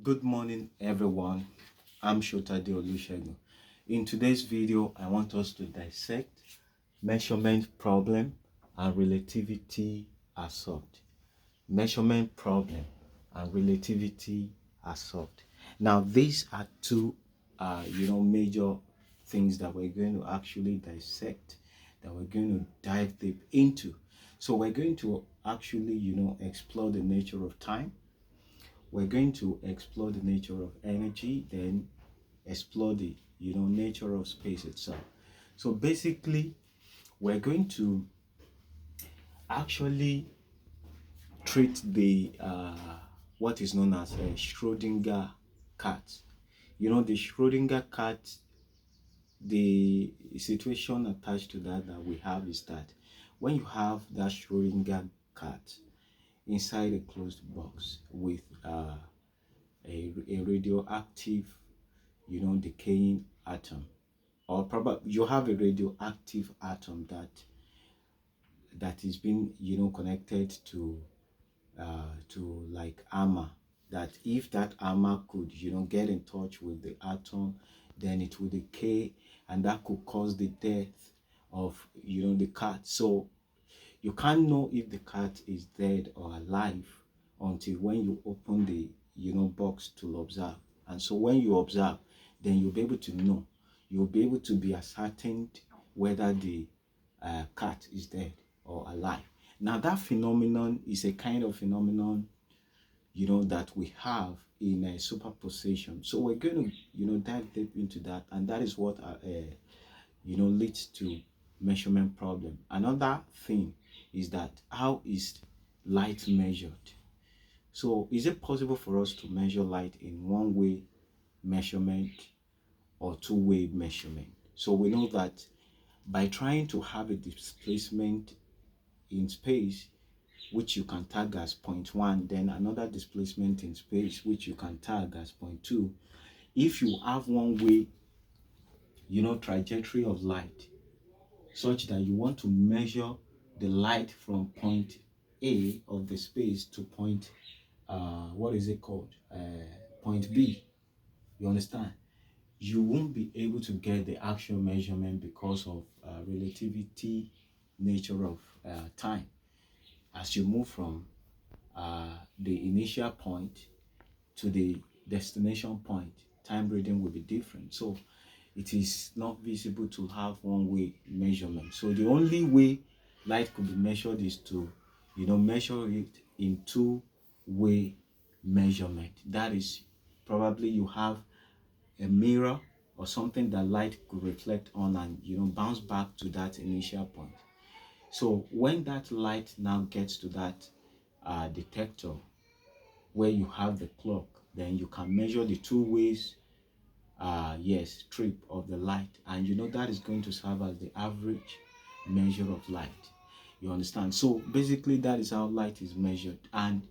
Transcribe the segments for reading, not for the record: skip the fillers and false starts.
Good morning, everyone. I'm Shotade Olusegun. In today's video, I want us to dissect measurement problem and relativity as solved. Measurement problem and relativity as solved. Now, these are two, major things that we're going to actually dissect, that we're going to dive deep into. So we're going to actually, explore the nature of time. We're going to explore the nature of energy, then explore the nature of space itself. So basically, we're going to actually treat the what is known as a Schrodinger cat. The Schrodinger cat, the situation attached to that we have is that when you have that Schrodinger cat inside a closed box with a radioactive decaying atom, or probably you have a radioactive atom that is being connected to like armor, that if that armor could get in touch with the atom, then it would decay, and that could cause the death of the cat. So you can't know if the cat is dead or alive until when you open the box to observe. And so when you observe, then you'll be able to know, you'll be able to be ascertained whether the cat is dead or alive. Now that phenomenon is a kind of phenomenon that we have in a superposition. So we're going to dive deep into that, and that is what leads to measurement problem. Another thing is that how is light measured? So is it possible for us to measure light in one-way measurement or two-way measurement? So we know that by trying to have a displacement in space which you can tag as 0.1, then another displacement in space which you can tag as 0.2, if you have one way trajectory of light such that you want to measure the light from point A of the space to point what is it called, point B, you understand, you won't be able to get the actual measurement because of relativity nature of time. As you move from the initial point to the destination point, time reading will be different. So it is not visible to have one-way measurement. So the only way light could be measured is to measure it in two-way measurement. That is, probably you have a mirror or something that light could reflect on and bounce back to that initial point. So when that light now gets to that detector where you have the clock, then you can measure the two ways trip of the light, and that is going to serve as the average measure of light. You understand? So basically that is how light is measured, and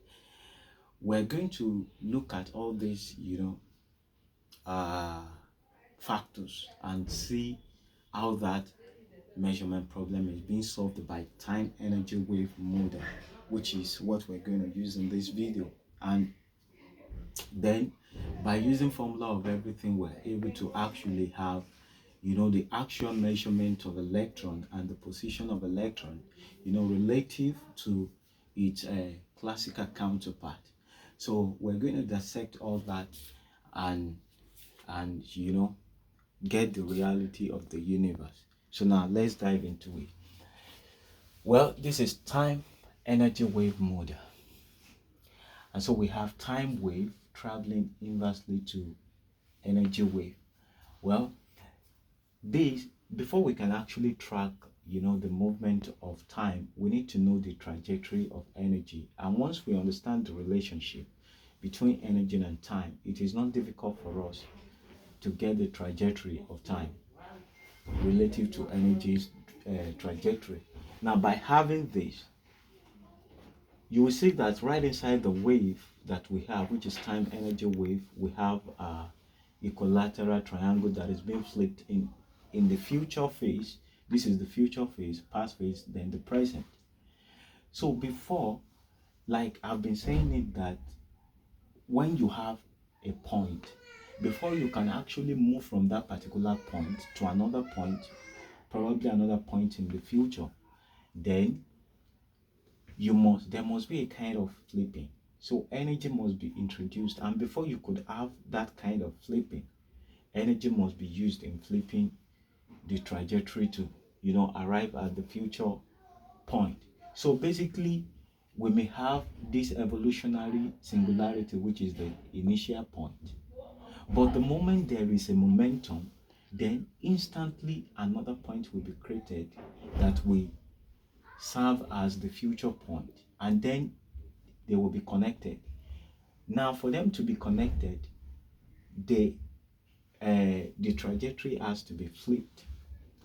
we're going to look at all these factors and see how that measurement problem is being solved by time energy wave model, which is what we're going to use in this video. And then by using formula of everything, we're able to actually have the actual measurement of electron and the position of electron relative to its classical counterpart. So we're going to dissect all that and get the reality of the universe. So now let's dive into it. Well, this is time energy wave model. And so we have time wave traveling inversely to energy wave. Well, this, before we can actually track the movement of time, we need to know the trajectory of energy. And once we understand the relationship between energy and time, it is not difficult for us to get the trajectory of time relative to energy's trajectory. Now, by having this, you will see that right inside the wave that we have, which is time energy wave, we have equilateral triangle that is being flipped in the future phase. This is the future phase, past phase, then the present. So before, like I've been saying it, that when you have a point, before you can actually move from that particular point to another point, probably another point in the future, then there must be a kind of flipping. So energy must be introduced, and before you could have that kind of flipping, energy must be used in flipping the trajectory to, arrive at the future point. So basically, we may have this evolutionary singularity, which is the initial point, but the moment there is a momentum, then instantly another point will be created that will serve as the future point, and then they will be connected. Now, for them to be connected, the trajectory has to be flipped,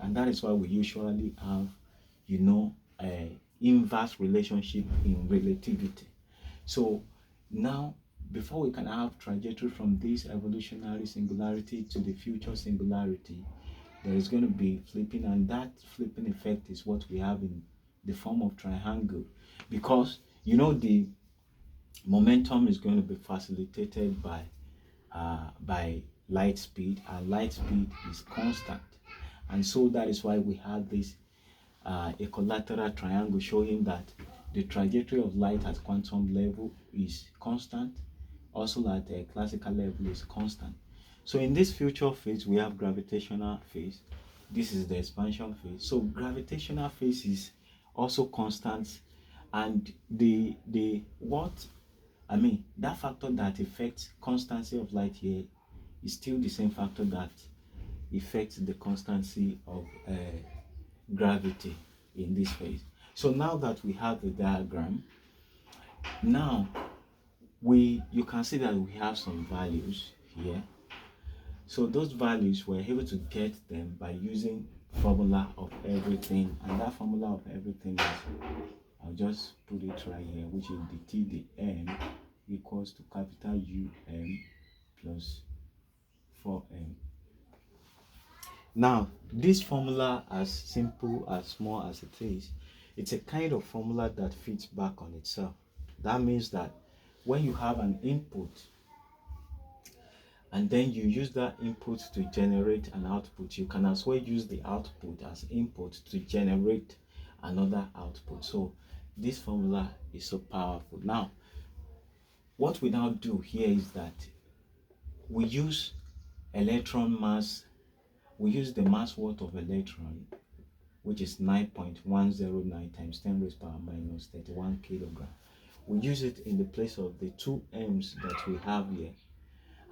and that is why we usually have, inverse relationship in relativity. So now, before we can have trajectory from this evolutionary singularity to the future singularity, there is going to be flipping, and that flipping effect is what we have in the form of triangle, because the momentum is going to be facilitated by light speed, and light speed is constant, and so that is why we have this equilateral triangle showing that the trajectory of light at quantum level is constant, also at a classical level is constant. So in this future phase, we have gravitational phase. This is the expansion phase. So gravitational phase is also constant, and that factor that affects constancy of light here is still the same factor that affects the constancy of gravity in this phase. So now that we have the diagram, now you can see that we have some values here. So those values, we're able to get them by using formula of everything, and that formula of everything is, I'll just put it right here, which is the T, the M equals to capital UM plus 4M. Now, this formula, as simple, as small as it is, it's a kind of formula that fits back on itself. That means that when you have an input, and then you use that input to generate an output, you can as well use the output as input to generate another output. So this formula is so powerful. Now, what we now do here is that we use electron mass, we use the mass worth of electron, which is 9.109 times 10 raised power minus 31 kilogram. We use it in the place of the two m's that we have here.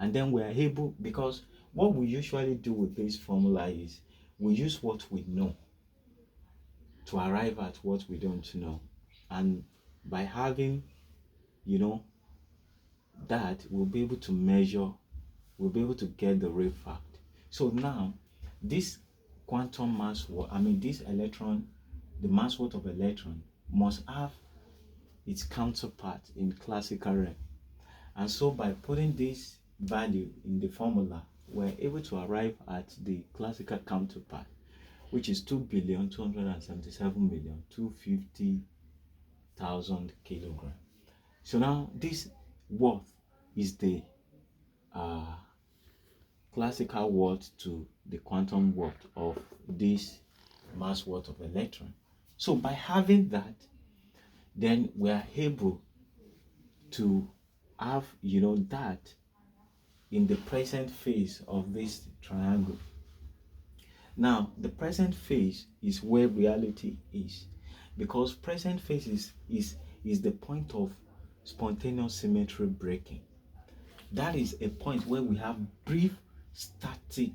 And then we are able, because what we usually do with this formula is we use what we know to arrive at what we don't know. And by having, that, we'll be able to measure, we'll be able to get the real fact. So now, this quantum mass, this electron, the mass worth of electron must have its counterpart in classical realm. And so by putting this value in the formula, we're able to arrive at the classical counterpart, which is 2,277,250,000 kilograms. So now this worth is the classical worth to the quantum worth of this mass worth of electron. So by having that, then we are able to have that in the present phase of this triangle. Now, the present phase is where reality is, because present phase is the point of spontaneous symmetry breaking. That is a point where we have brief static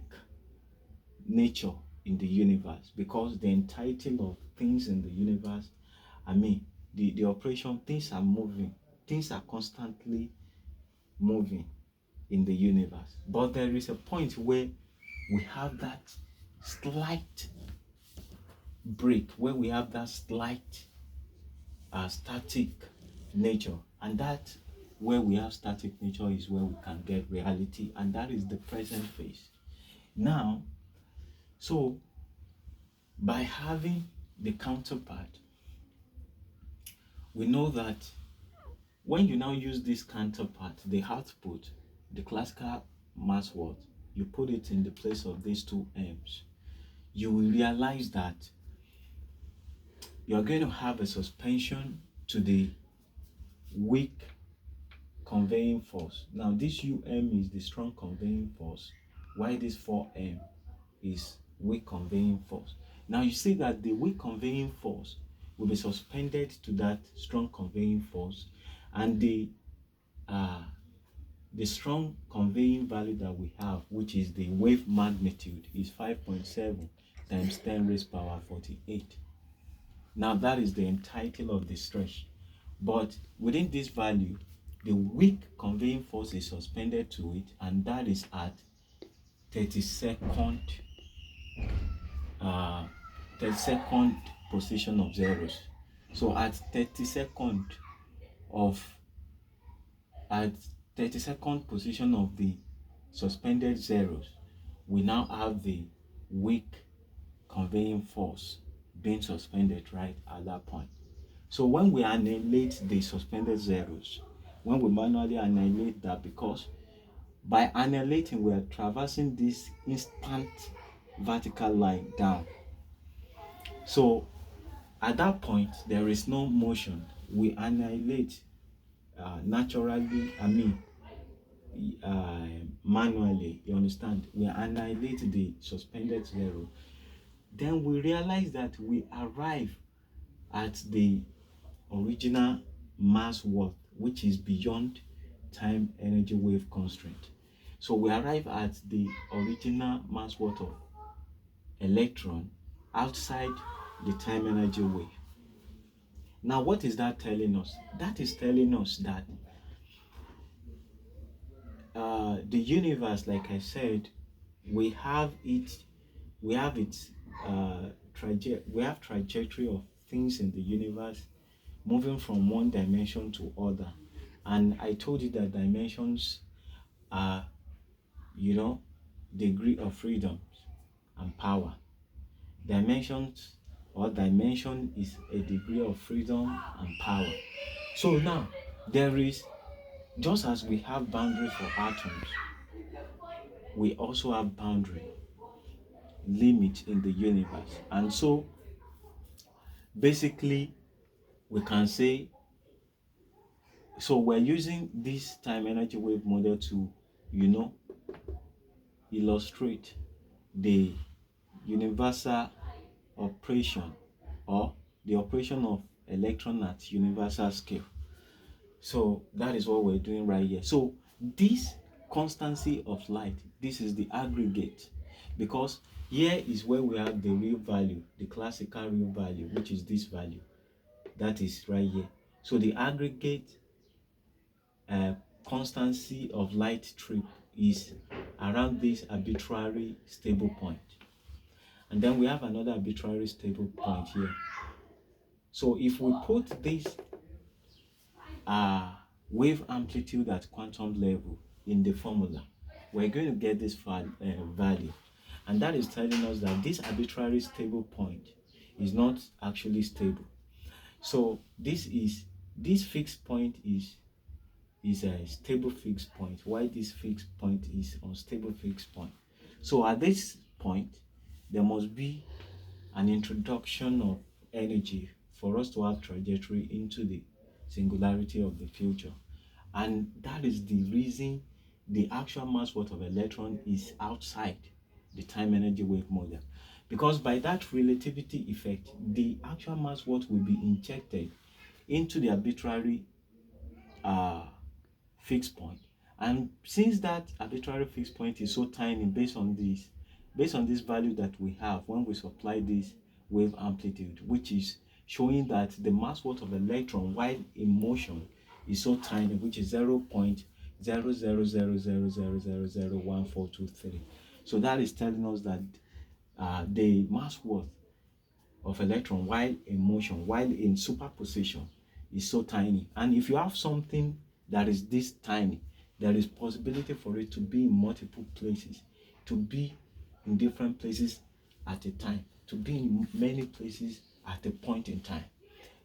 nature in the universe, because the entirety of things in the universe, the operation, things are moving, things are constantly moving in the universe. But there is a point where we have that slight break, where we have that slight static nature, and that where we have static nature is where we can get reality, and that is the present phase. Now, so by having the counterpart, we know that when you now use this counterpart, the output the classical mass worth, you put it in the place of these two m's, you will realize that you are going to have a suspension to the weak conveying force. Now this um is the strong conveying force, while this 4m is weak conveying force. Now you see that the weak conveying force will be suspended to that strong conveying force, and the strong conveying value that we have, which is the wave magnitude, is 5.7 times 10 raised power 48. Now that is the entitle of the stretch. But within this value, the weak conveying force is suspended to it, and that is at 32nd 32nd position of zeros. So at 32nd position of the suspended zeros, we now have the weak conveying force being suspended right at that point. So when we annihilate the suspended zeros, when we manually annihilate that, because by annihilating we are traversing this instant vertical line down. So at that point there is no motion. We annihilate naturally, manually, you understand? We annihilate the suspended zero. Then we realize that we arrive at the original mass worth, which is beyond time energy wave constraint. So we arrive at the original mass worth of electron outside the time energy wave. Now what is that telling us? That is telling us that the universe, like I said, we have its trajectory of things in the universe moving from one dimension to other. And I told you that dimensions are, degree of freedom and power. Dimension is a degree of freedom and power. So now there is, just as we have boundary for atoms, we also have boundary limit in the universe. And so basically we can say, so we're using this time energy wave model to illustrate the universal operation, or the operation of electron at universal scale. So that is what we're doing right here. So this constancy of light, this is the aggregate, because here is where we have the real value, the classical real value, which is this value, that is right here. So the aggregate constancy of light trip is around this arbitrary stable point, and then we have another arbitrary stable point here. So if we put this wave amplitude at quantum level in the formula, we're going to get this value, and that is telling us that this arbitrary stable point is not actually stable. So this fixed point is a stable fixed point, while this fixed point is unstable fixed point. So at this point there must be an introduction of energy for us to have trajectory into the singularity of the future. And that is the reason the actual mass worth of electron is outside the time energy wave model, because by that relativity effect, the actual mass worth will be injected into the arbitrary fixed point. And since that arbitrary fixed point is so tiny, based on this value that we have when we supply this wave amplitude, which is showing that the mass worth of electron while in motion is so tiny, which is 0.00000001423. So that is telling us that the mass worth of electron while in motion, while in superposition, is so tiny. And if you have something that is this tiny, there is possibility for it to be in multiple places, to be in different places at a time, to be in many places at a point in time.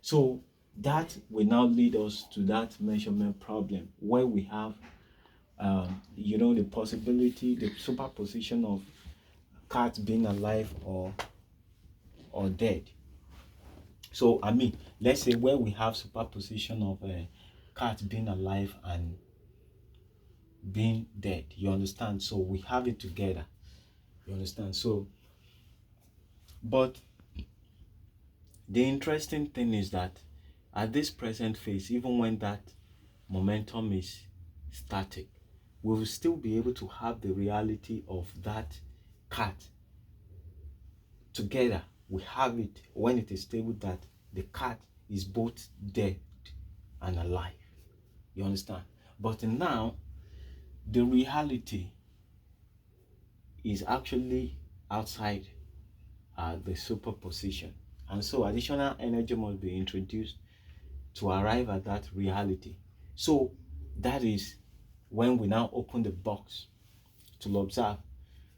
So that will now lead us to that measurement problem, where we have the possibility, the superposition of cat being alive or dead. So I mean, let's say where we have superposition of a cat being alive and being dead, you understand? So we have it together, you understand? So, but the interesting thing is that at this present phase, even when that momentum is static, we will still be able to have the reality of that cat together. We have it when it is stable that the cat is both dead and alive, you understand? But now the reality is actually outside the superposition, and so additional energy must be introduced to arrive at that reality. So that is when we now open the box to observe.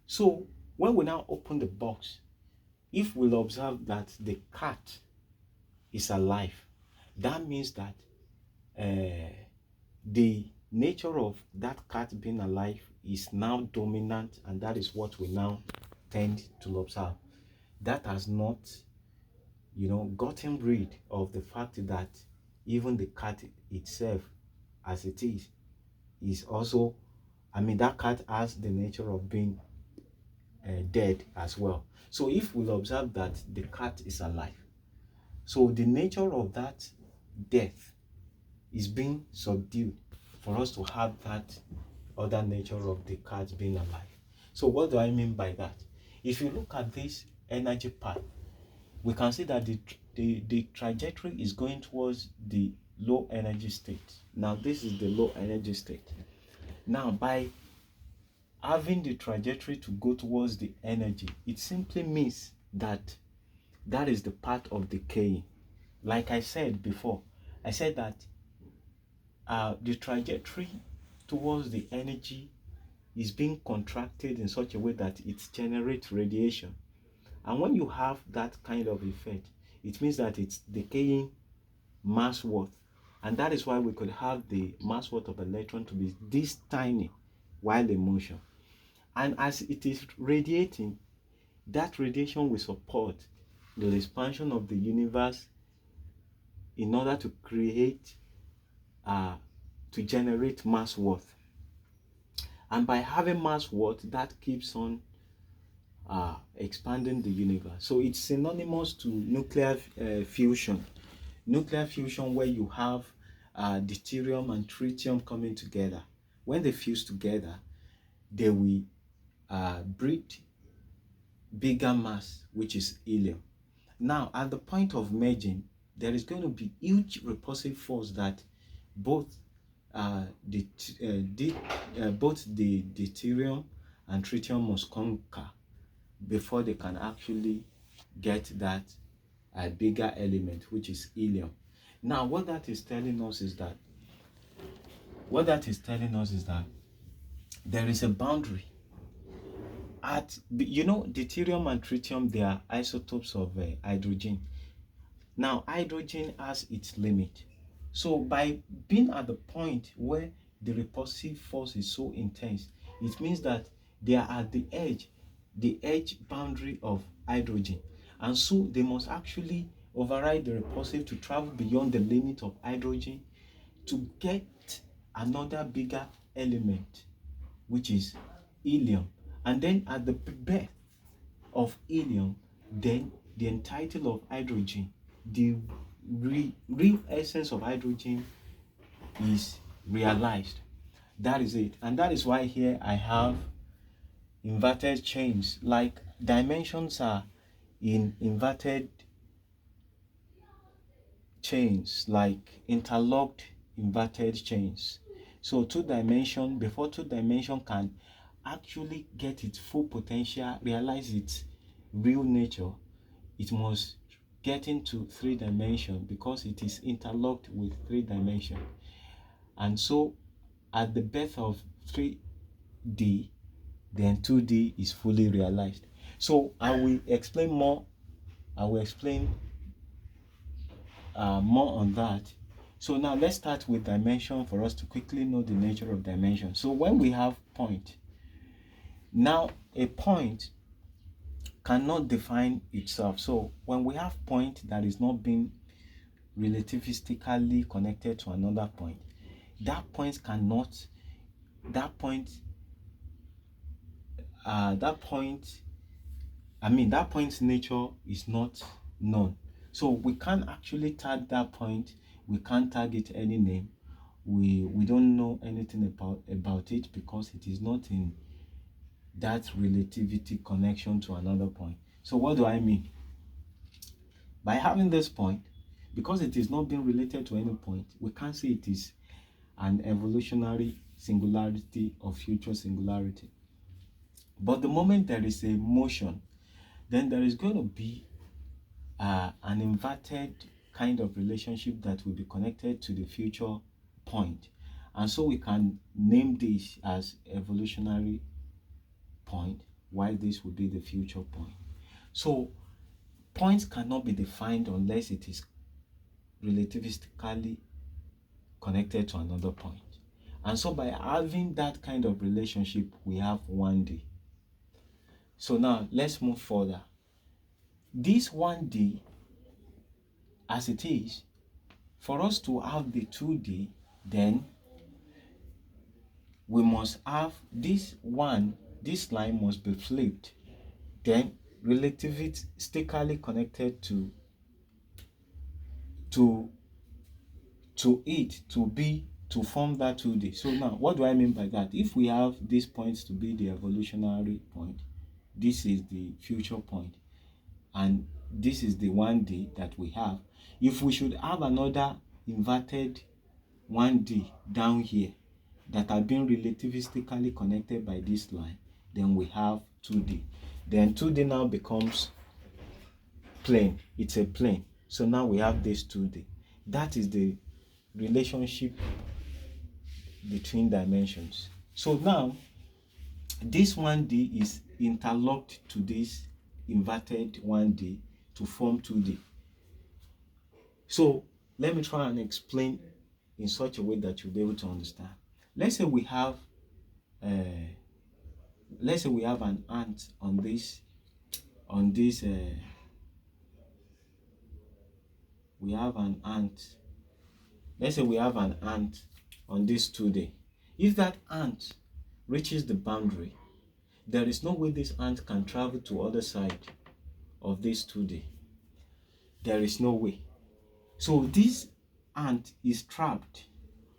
So when we now open the box, if we'll observe that the cat is alive, that means that the nature of that cat being alive is now dominant, and that is what we now tend to observe. That has not, gotten rid of the fact that even the cat itself, as it is also, I mean, that cat has the nature of being dead as well. So if we observe that the cat is alive, so the nature of that death is being subdued for us to have that other nature of the cat being alive. So what do I mean by that? If you look at this energy path, we can see that the trajectory is going towards the low energy state. Now this is the low energy state. Now by having the trajectory to go towards the energy, it simply means that that is the part of decaying. Like I said before, I said that the trajectory towards the energy is being contracted in such a way that it generates radiation. And when you have that kind of effect, it means that it's decaying mass worth. And that is why we could have the mass worth of electron to be this tiny while in motion. And as it is radiating, that radiation will support the expansion of the universe in order to create, to generate mass worth. And by having mass worth, that keeps on expanding the universe. So it's synonymous to nuclear fusion. Nuclear fusion, where you have deuterium and tritium coming together. When they fuse together, they will breed bigger mass, which is helium. Now, at the point of merging, there is going to be huge repulsive force that both both the deuterium and tritium must conquer before they can actually get that bigger element, which is helium. Now, what that is telling us is that there is a boundary at, deuterium and tritium, they are isotopes of hydrogen. Now hydrogen has its limit. So by being at the point where the repulsive force is so intense, it means that they are at the edge boundary of hydrogen, and so they must actually override the repulsive to travel beyond the limit of hydrogen to get another bigger element, which is helium. And then at the birth of helium, then the entitle of hydrogen, the real essence of hydrogen, is realized. That is it. And that is why here I have inverted chains, like dimensions are in inverted chains, like interlocked inverted chains. So before two dimension can actually get its full potential, realize its real nature, it must get into 3 dimension, because it is interlocked with 3 dimension. And so at the birth of 3D, then 2D is fully realized. So I will explain more on that. So now let's start with dimension for us to quickly know the nature of dimension. So when we have point. Now, a point cannot define itself. So when we have point that is not being relativistically connected to another point, that point cannot, that point, that point, that point's nature is not known. So we can't actually tag that point. We can't tag it any name. We don't know anything about it because it is not in that relativity connection to another point. So what do I mean? By having this point, because it is not being related to any point, we can't say it is an evolutionary singularity or future singularity. But the moment there is a motion, then there is going to be an inverted kind of relationship that will be connected to the future point. And so we can name this as evolutionary point, while this would be the future point. So points cannot be defined unless it is relativistically connected to another point. And so by having that kind of relationship, we have 1D. So now let's move further. This 1D, as it is, for us to have the 2D, then we must have this line must be flipped, then relativistically connected to it to form that 2D. So now what do I mean by that? If we have these points to be the evolutionary point, this is the future point, and this is the 1D that we have. If we should have another inverted 1D down here that are being relativistically connected by this line, then we have 2D. Then 2D now becomes plane. It's a plane. So now we have this 2D. That is the relationship between dimensions. So now this 1D is interlocked to this inverted 1D to form 2D. So let me try and explain in such a way that you'll be able to understand. Let's say we have an ant on this we have an ant. Let's say we have an ant on this 2D. If that ant reaches the boundary, there is no way this ant can travel to other side of this 2D. There is no way. So this ant is trapped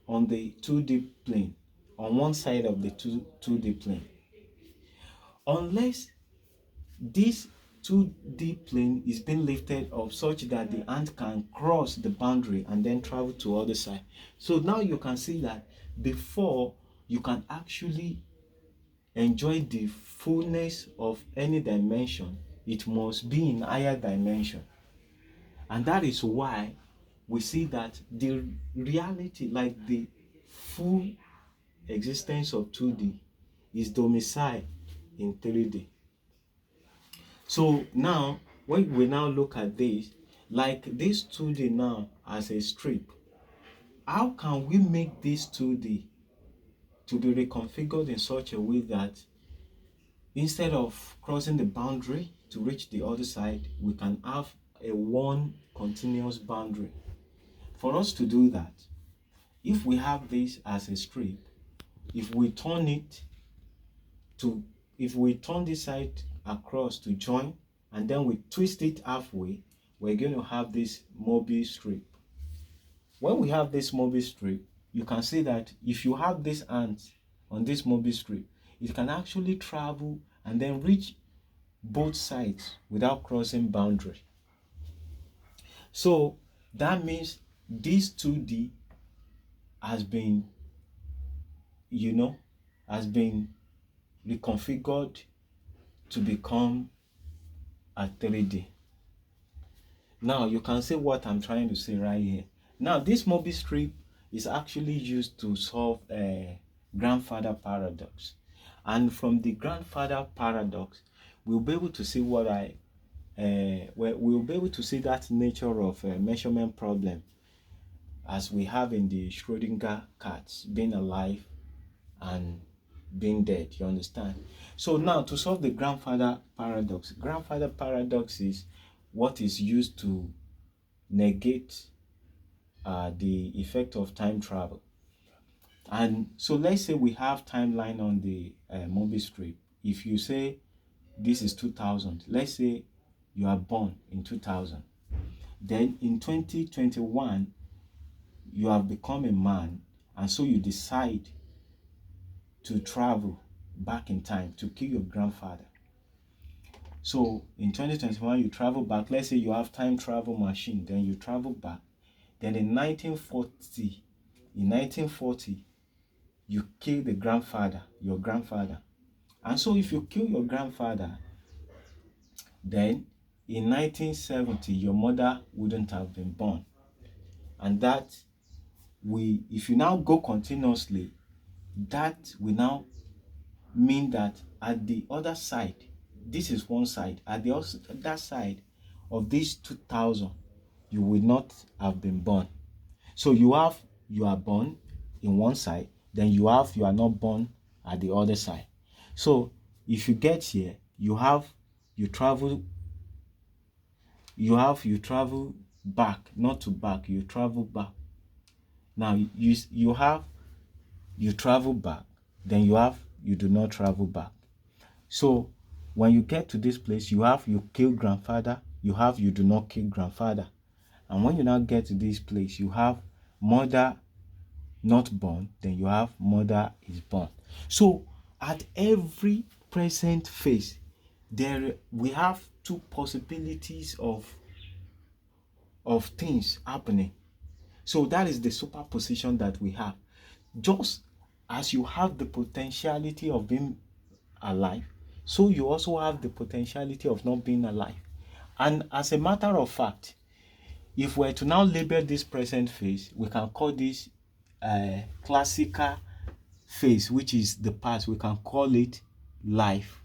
on the 2D plane, on one side of the 2D plane. Unless this 2D plane is being lifted up such that the ant can cross the boundary and then travel to other side. So now you can see that before you can actually enjoy the fullness of any dimension, it must be in higher dimension. And that is why we see that the reality, like the full existence of 2D, is domiciled in 3D. So now, when we now look at this, like this 2D now as a strip, how can we make this 2D to be reconfigured in such a way that instead of crossing the boundary to reach the other side, we can have a one continuous boundary? For us to do that, if we have this as a strip, if we turn this side across to join, and then we twist it halfway, we're going to have this Mobius strip. When we have this Mobius strip, you can see that if you have this ant on this Mobius strip, it can actually travel and then reach both sides without crossing boundary. So that means this 2D has been reconfigured to become a 3D. Now you can see what I'm trying to say right here. Now this Mobius strip is actually used to solve a grandfather paradox, and from the grandfather paradox we'll be able to see we'll be able to see that nature of a measurement problem as we have in the Schrodinger cats, being alive and being dead. You understand? So now to solve the grandfather paradox is what is used to negate the effect of time travel. And so let's say we have timeline on the movie script. If you say this is 2000, let's say you are born in 2000, then in 2021 you have become a man, and so you decide to travel back in time to kill your grandfather. So in 2021 you travel back. Let's say you have time travel machine, then you travel back. Then in 1940 you kill the grandfather, your grandfather. And so if you kill your grandfather, then in 1970 your mother wouldn't have been born. And that if you now go continuously, that will now mean that at the other side, this is one side, at the other side of this 2000, you will not have been born. So you are born in one side, then you are not born at the other side. So if you get here, you travel back, not to back, you travel back. Now you travel back, then you do not travel back. So when you get to this place, you kill grandfather, you do not kill grandfather. And when you now get to this place, you have mother not born, then you have mother is born. So at every present phase, we have two possibilities of things happening. So that is the superposition that we have. Just as you have the potentiality of being alive, so you also have the potentiality of not being alive. And as a matter of fact, if we're to now label this present phase, we can call this classical phase, which is the past. We can call it life.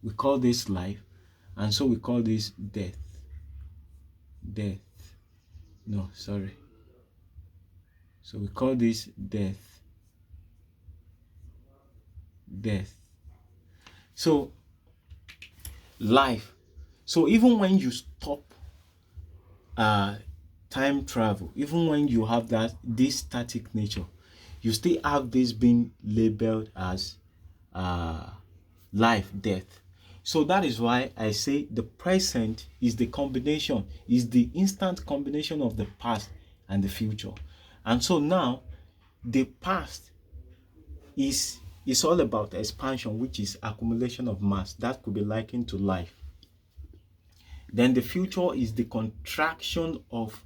We call this life, and so we call this death. Death. No, sorry. So we call this death. Death. So life. So even when you stop time travel, even when you have this static nature, you still have this being labeled as life, death. So that is why I say the present is the instant combination of the past and the future. And so now the past is all about expansion, which is accumulation of mass. That could be likened to life. Then the future is the contraction of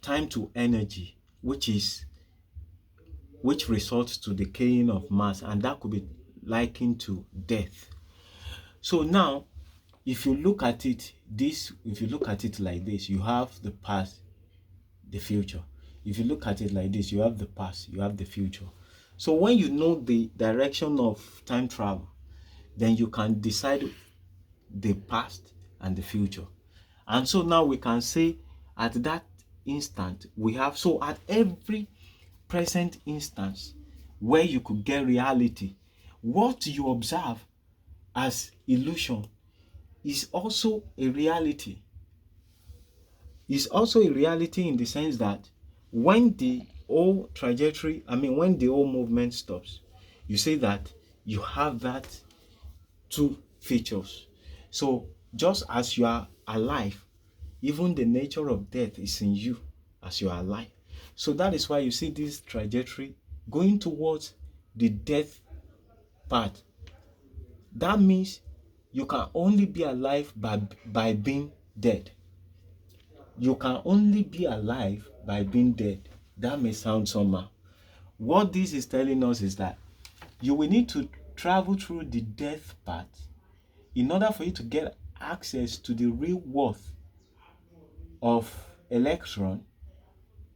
time to energy, which results to decaying of mass, and that could be likened to death. So now, if you look at it like this, you have the past, the future. If you look at it like this, you have the past, you have the future. So when you know the direction of time travel, then you can decide the past and the future. And so now we can say at that instant at every present instance where you could get reality, what you observe as illusion is also a reality. Is also a reality in the sense that when the whole movement stops, you say that you have that two features. So just as you are alive, even the nature of death is in you as you are alive. So that is why you see this trajectory going towards the death part. That means you can only be alive by being dead. You can only be alive by being dead. That may sound somehow. What this is telling us is that you will need to travel through the death part in order for you to get access to the real worth of electron,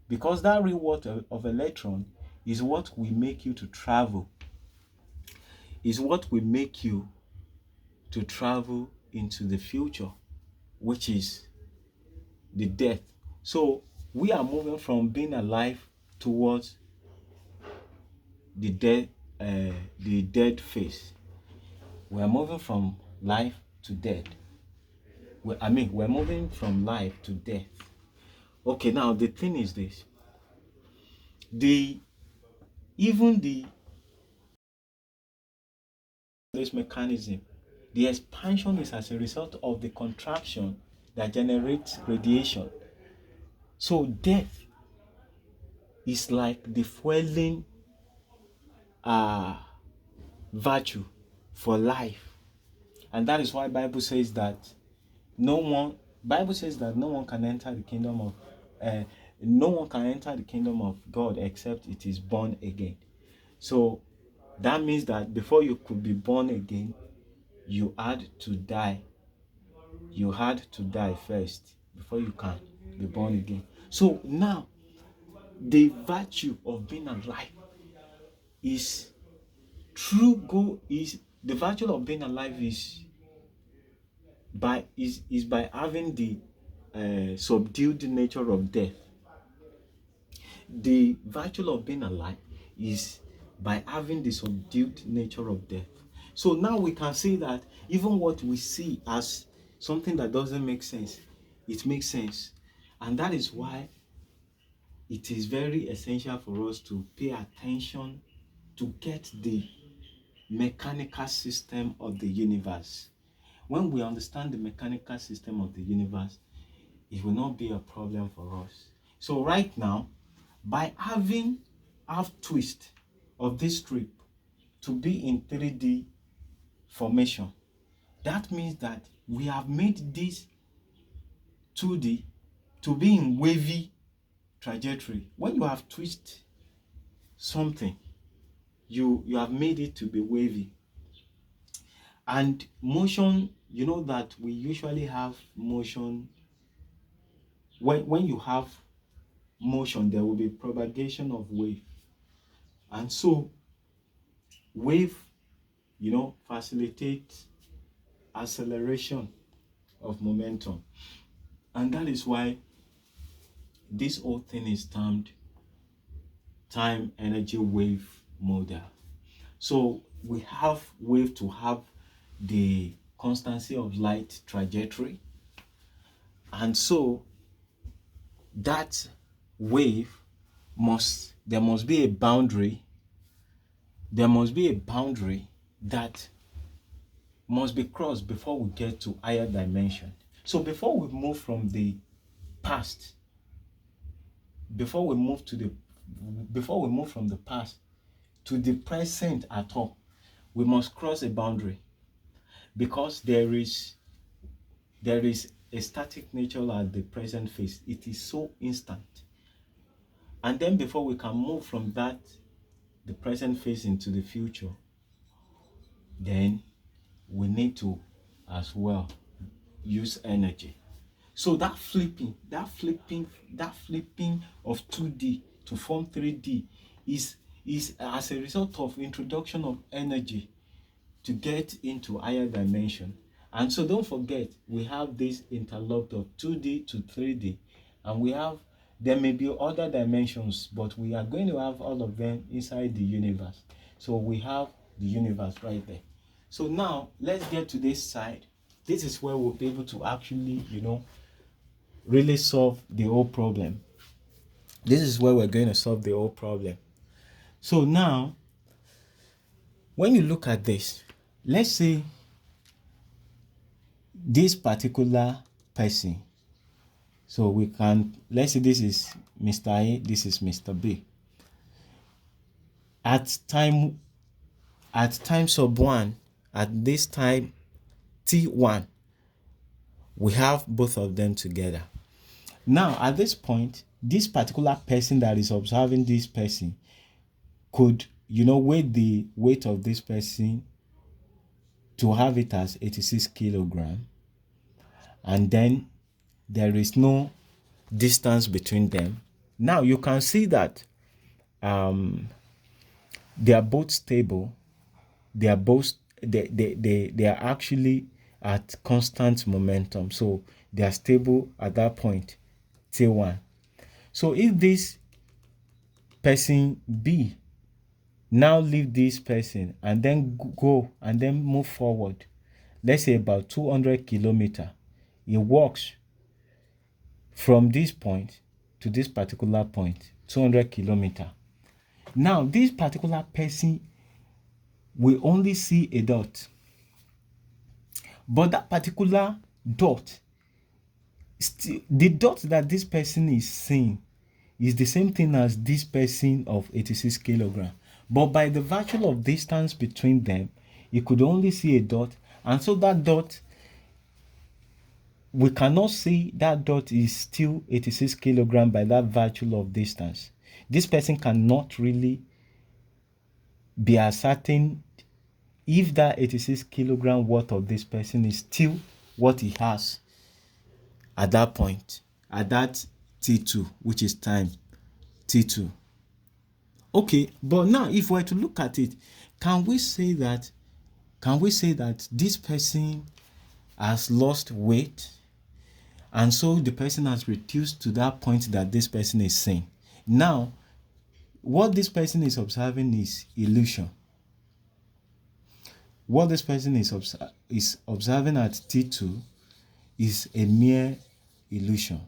because that real worth of electron is what will make you to travel, into the future, which is the death. So we are moving from being alive towards the dead phase. We are moving from life to death. We're moving from life to death. Okay, now the thing is this: the even the this mechanism, the expansion is as a result of the contraction that generates radiation. So death is like the fueling virtue for life, and that is why Bible says that no one can enter the kingdom of no one can enter the kingdom of God except it is born again. So that means that before you could be born again, you had to die. You had to die first before you can be born again. So now the virtue of being alive is true go is the virtue of being alive is by having the subdued nature of death. The virtue of being alive is by having the subdued nature of death. So now we can see that even what we see as something that doesn't make sense, it makes sense. And that is why it is very essential for us to pay attention to get the mechanical system of the universe. When we understand the mechanical system of the universe, it will not be a problem for us. So right now, by having half twist of this strip to be in 3D formation, that means that we have made this 2D to be in wavy trajectory. When you have twist something, you have made it to be wavy. And motion, you know that we usually have motion. When you have motion, there will be propagation of wave. And so wave, facilitates acceleration of momentum. And that is why this whole thing is termed time energy wave model. So we have wave to have the constancy of light trajectory, and so that wave there must be a boundary that must be crossed before we get to higher dimension. So before we move from the past before we move from the past to the present at all, we must cross a boundary, because there is a static nature at the present phase. It is so instant. And then before we can move from the present phase into the future, then we need to as well use energy. So that flipping of 2D to form 3D is as a result of introduction of energy to get into higher dimension. And so don't forget, we have this interlocked of 2D to 3D, and there may be other dimensions, but we are going to have all of them inside the universe. So we have the universe right there. So now let's get to this side. This is where we'll be able to actually, really solve the whole problem. This is where we're going to solve the whole problem. So now, when you look at this, let's say this particular person. So let's say this is Mr. A, this is Mr. B. At time sub 1, at this time T1, we have both of them together. Now, at this point, this particular person that is observing this person could, weigh the weight of this person to have it as 86 kilogram, and then there is no distance between them. Now you can see that they are both stable. They are actually at constant momentum, so they are stable at that point T1. So if this person B now leave this person and then go and then move forward, let's say about 200 kilometer, he walks from this point to this particular point, 200 kilometer. Now this particular person will only see a dot, but that particular dot, the dot that this person is seeing is the same thing as this person of 86 kilogram, but by the virtue of distance between them, you could only see a dot, and so that dot, we cannot see that dot is still 86 kilogram by that virtue of distance. This person cannot really be ascertained if that 86 kilogram worth of this person is still what he has at that point, at that T2, which is time T2. Okay, but now if we were to look at it, can we say that this person has lost weight, and so the person has reduced to that point that this person is seeing? Now, what this person is observing is illusion. What this person is observing at T2 is a mere illusion.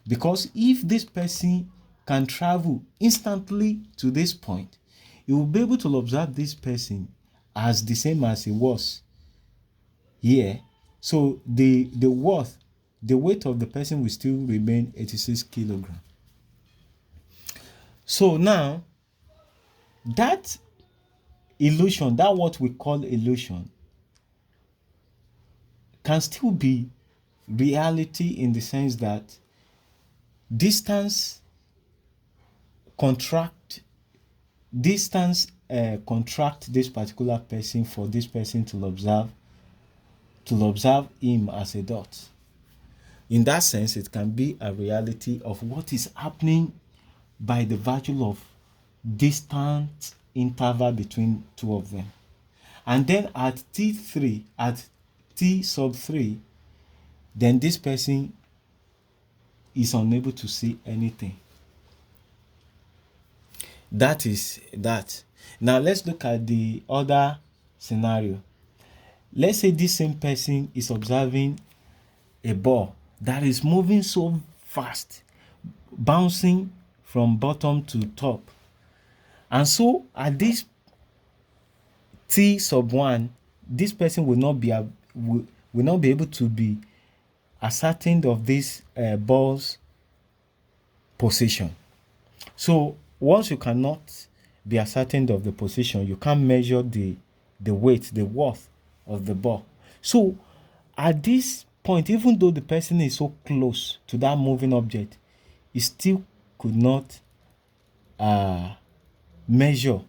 Because if this person can travel instantly to this point, he will be able to observe this person as the same as he was here. So the weight of the person will still remain 86 kilogram. So now that illusion, that what we call illusion, can still be reality in the sense that distance contract this particular person for this person to observe him as a dot. In that sense, it can be a reality of what is happening by the virtue of distant interval between two of them. And then at T3, at T sub 3, then this person is unable to see anything. That is that. Now let's look at the other scenario. Let's say this same person is observing a ball that is moving so fast, bouncing from bottom to top. And so at this T sub 1, this person will not be able to be ascertained of this ball's position. So once you cannot be ascertained of the position, you can't measure the weight, the worth of the ball. So at this point, even though the person is so close to that moving object, he still could not measure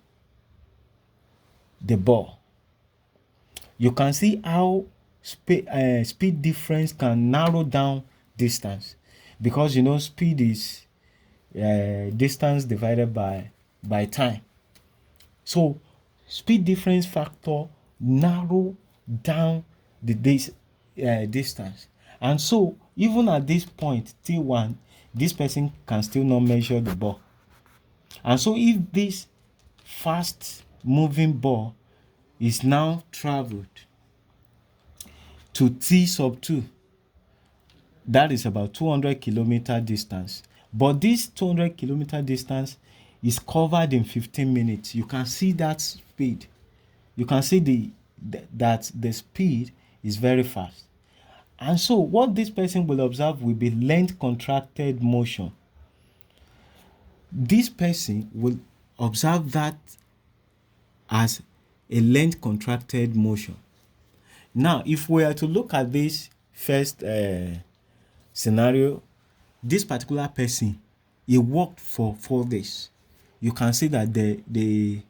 the ball. You can see how speed difference can narrow down distance, because speed is distance divided by time. So speed difference factor narrow down the distance, and so even at this point T1, this person can still not measure the ball. And so if this fast moving ball is now traveled to T sub 2, that is about 200 kilometer distance, but this 200 kilometer distance is covered in 15 minutes. You can see that speed. You can see that the speed is very fast. And so what this person will observe will be length contracted motion. This person will observe that as a length contracted motion. Now, if we are to look at this first scenario, this particular person, he walked for 4 days. You can see that the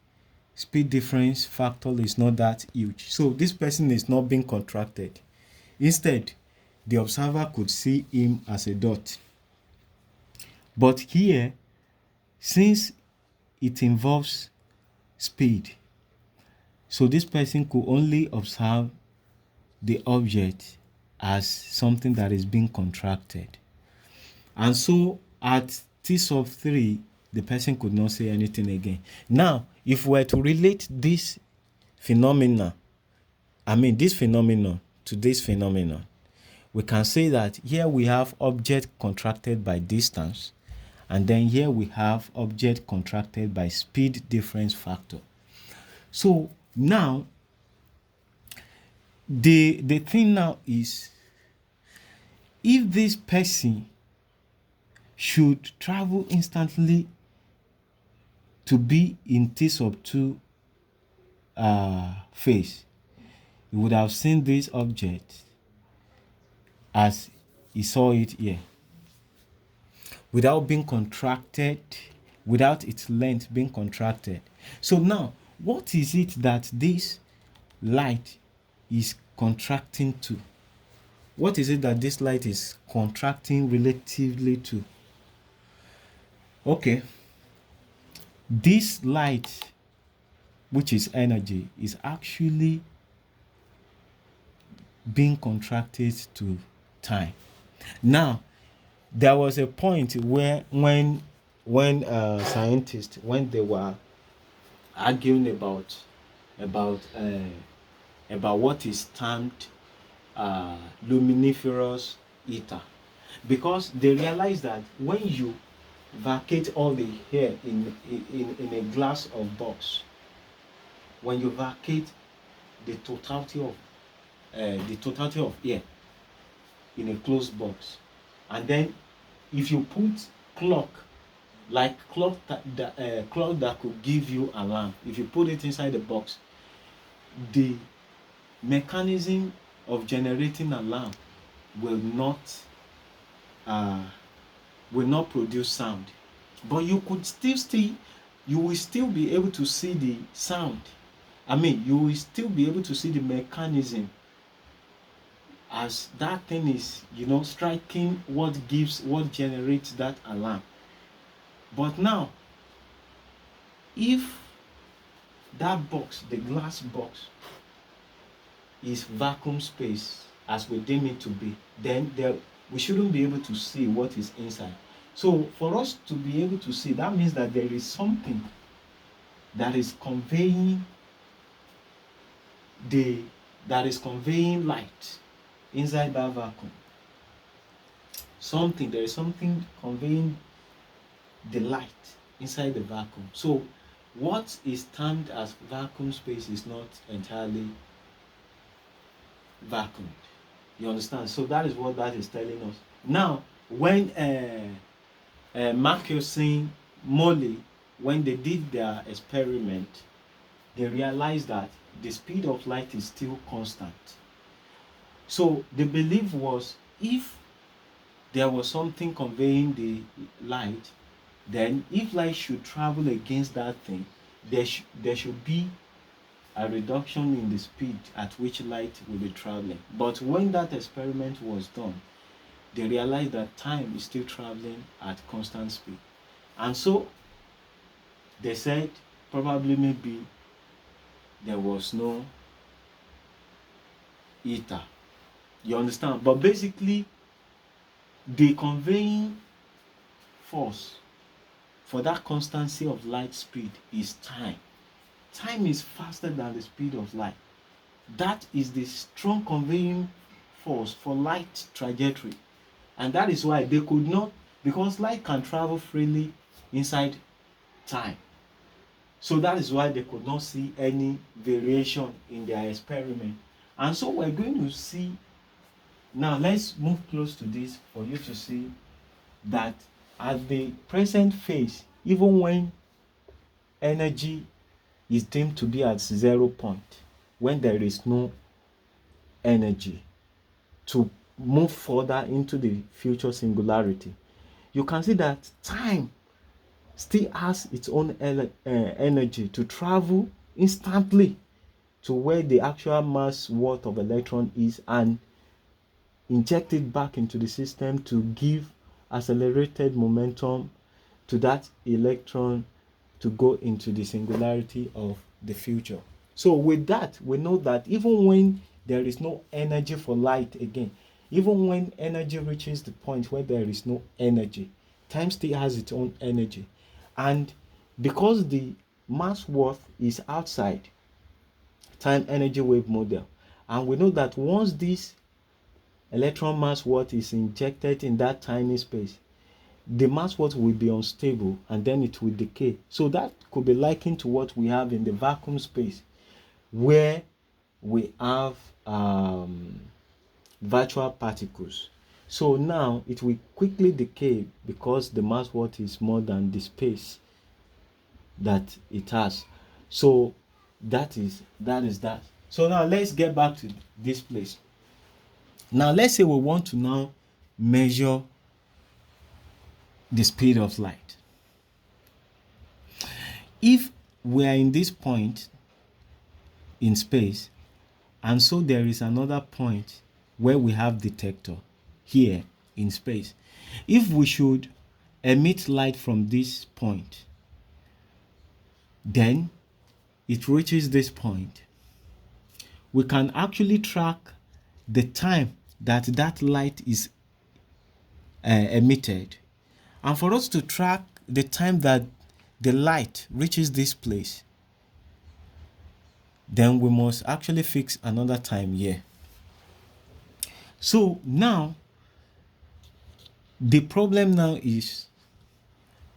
speed difference factor is not that huge. So this person is not being contracted. Instead, the observer could see him as a dot. But here, since it involves speed, so this person could only observe the object as something that is being contracted. And so at T sub 3, the person could not say anything again. Now, if we're to relate this phenomenon to this phenomenon, we can say that here we have object contracted by distance, and then here we have object contracted by speed difference factor. So now the thing now is, if this person should travel instantly to be in T sub 2 phase, you would have seen this object as he saw it here, without being contracted, without its length being contracted. So now, what is it that this light is contracting to? What is it that this light is contracting relatively to? Okay, this light, which is energy, is actually being contracted to time. Now, there was a point where when scientists, when they were arguing about what is termed luminiferous ether, because they realized that when you vacate all the air in a glass of box, when you vacate the totality of air in a closed box, and then if you put clock that could give you alarm, if you put it inside the box, the mechanism of generating alarm will not produce sound, but you will still be able to see the sound. You will still be able to see the mechanism as that thing is, striking what generates that alarm. But now, if that box, the glass box, is vacuum space as we deem it to be, then we shouldn't be able to see what is inside. So for us to be able to see, that means that there is something that is conveying light inside that vacuum. There is something conveying the light inside the vacuum. So what is termed as vacuum space is not entirely vacuumed. You understand? So that is what that is telling us. Now, when Marcusson, Molly, when they did their experiment, they realized that the speed of light is still constant. So the belief was, if there was something conveying the light, then if light should travel against that thing, there should be a reduction in the speed at which light will be traveling. But when that experiment was done, they realized that time is still traveling at constant speed. And so they said probably maybe there was no ether. You understand? But basically, the conveying force for that constancy of light speed is time. Time is faster than the speed of light. That is the strong conveying force for light trajectory. And that is why they could not, because light can travel freely inside time. So that is why they could not see any variation in their experiment. And so we're going to see, now let's move close to this for you to see that at the present phase, even when energy is deemed to be at 0 point, when there is no energy to move further into the future singularity, you can see that time still has its own energy to travel instantly to where the actual mass worth of electron is, and inject it back into the system to give accelerated momentum to that electron to go into the singularity of the future. So with that, we know that even when there is no energy for light again, even when energy reaches the point where there is no energy, time still has its own energy. And because the mass worth is outside time energy wave model, and we know that once this electron mass worth is injected in that tiny space, the mass worth will be unstable and then it will decay. So that could be likened to what we have in the vacuum space, where we have virtual particles. So now it will quickly decay because the mass worth is more than the space that it has. So that is that. So now let's get back to this place. Now let's say we want to now measure the speed of light. If we are in this point in space, and so there is another point where we have detector here in space, if we should emit light from this point, then it reaches this point, we can actually track the time that that light is emitted. And for us to track the time that the light reaches this place, then we must actually fix another time here. So now the problem now is,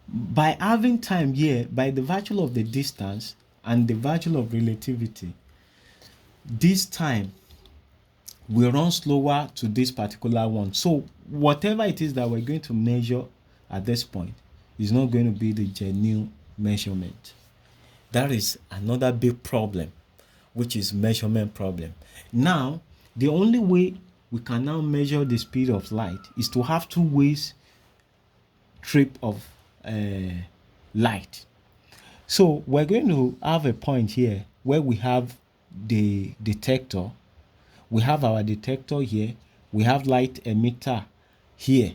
by having time here, by the virtue of the distance and the virtue of relativity, this time will run slower to this particular one. So whatever it is that we're going to measure at this point is not going to be the genuine measurement. That is another big problem, which is measurement problem. Now, the only way we can now measure the speed of light is to have two ways trip of light. So we're going to have a point here where we have the detector. We have our detector here. We have light emitter here.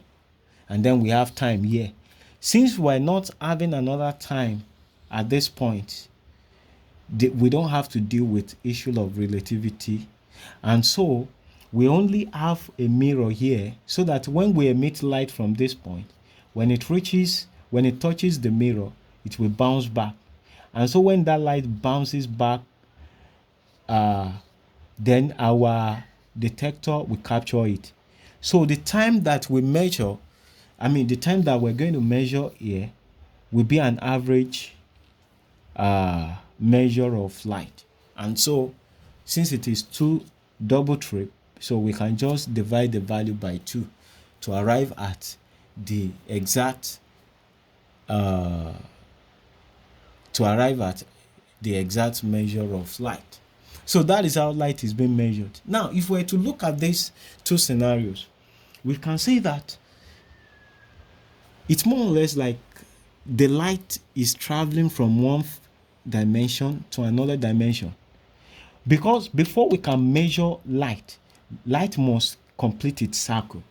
And then we have time here. Since we're not having another time at this point, we don't have to deal with issue of relativity. And so we only have a mirror here, so that when we emit light from this point, when it touches the mirror, it will bounce back. And so when that light bounces back, then our detector will capture it. So the time that we measure, the time that we're going to measure here will be an average measure of light. And so since it is 2 double trip, so we can just divide the value by 2 to arrive at the exact measure of light. So that is how light is being measured. Now, if we were to look at these two scenarios, we can say that it's more or less like the light is traveling from one dimension to another dimension. Because before we can measure light must complete its circle.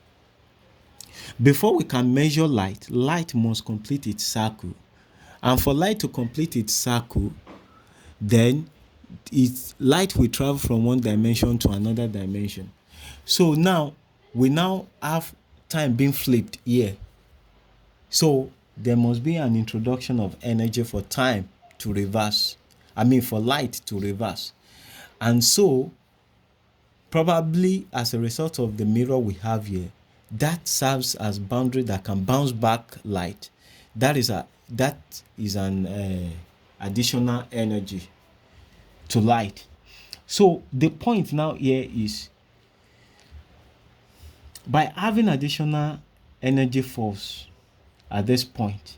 Before we can measure light must complete its circle. And for light to complete its circle, then light will travel from one dimension to another dimension. So now we have time being flipped here. So there must be an introduction of energy for time to reverse. For light to reverse. And so probably as a result of the mirror we have here, that serves as boundary that can bounce back light. That is an additional energy to light. So the point now here is, by having additional energy force at this point,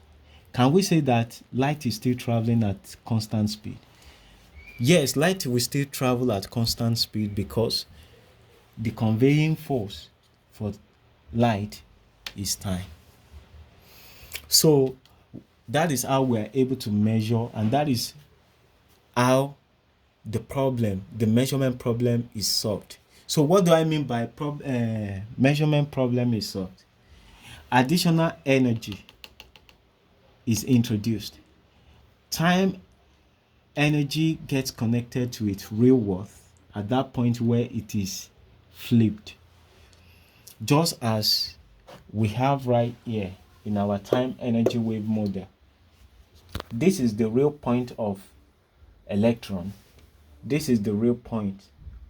can we say that light is still traveling at constant speed? Yes, light will still travel at constant speed because the conveying force for light is time. So that is how we are able to measure, and that is how the measurement problem is solved. So what do I mean by measurement problem is solved? Additional energy is introduced. Time energy gets connected to its real worth at that point where it is flipped. Just as we have right here in our time energy wave model. This is the real point of electron. This is the real point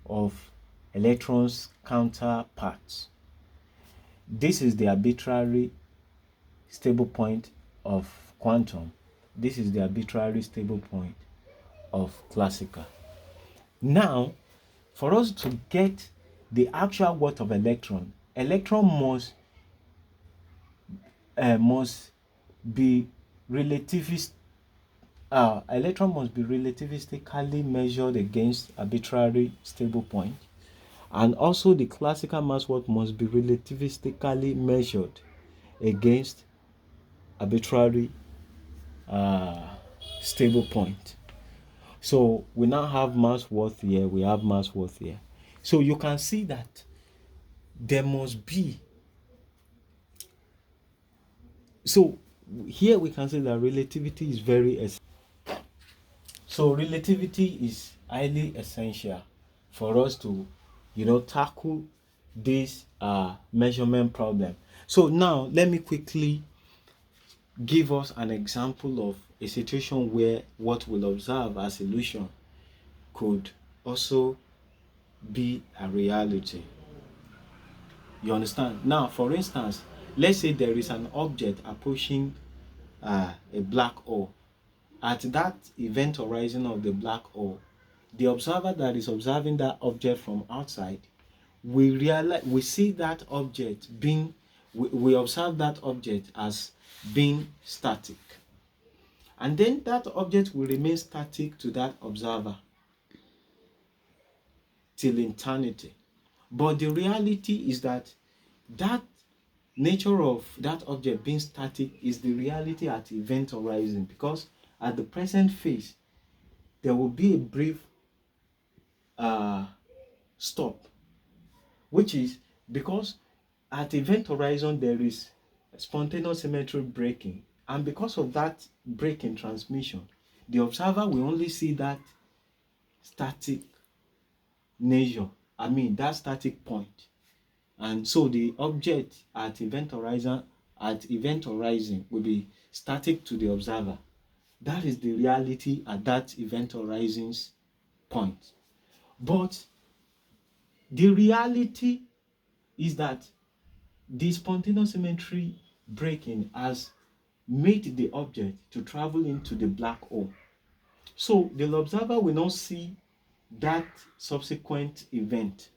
of electrons' counterparts. This is the arbitrary stable point of quantum. This is the arbitrary stable point of classical. Now, for us to get the actual worth of electron must be relativist. Electron must be relativistically measured against arbitrary stable point, and also the classical mass worth must be relativistically measured against arbitrary stable point. So we now have mass worth here, we have mass worth here. So you can see that there must be. So here we can say that relativity is very essential. So relativity is highly essential for us to, tackle this measurement problem. So now let me quickly give us an example of a situation where what we'll observe as illusion could also be a reality. You understand? Now, for instance, let's say there is an object approaching a black hole. At that event horizon of the black hole, the observer that is observing that object from outside, we see that object being, we observe that object as being static. And then that object will remain static to that observer till eternity. But the reality is that that nature of that object being static is the reality at event horizon, because at the present phase there will be a brief stop, which is because at event horizon there is spontaneous symmetry breaking, and because of that break in transmission, the observer will only see that static nature, that static point. And so the object at event horizon will be static to the observer. That is the reality at that event horizon's point. But the reality is that the spontaneous symmetry breaking has made the object to travel into the black hole. So the observer will not see that subsequent event.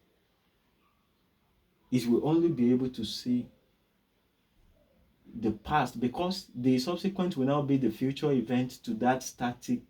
It will only be able to see the past, because the subsequent will now be the future event to that static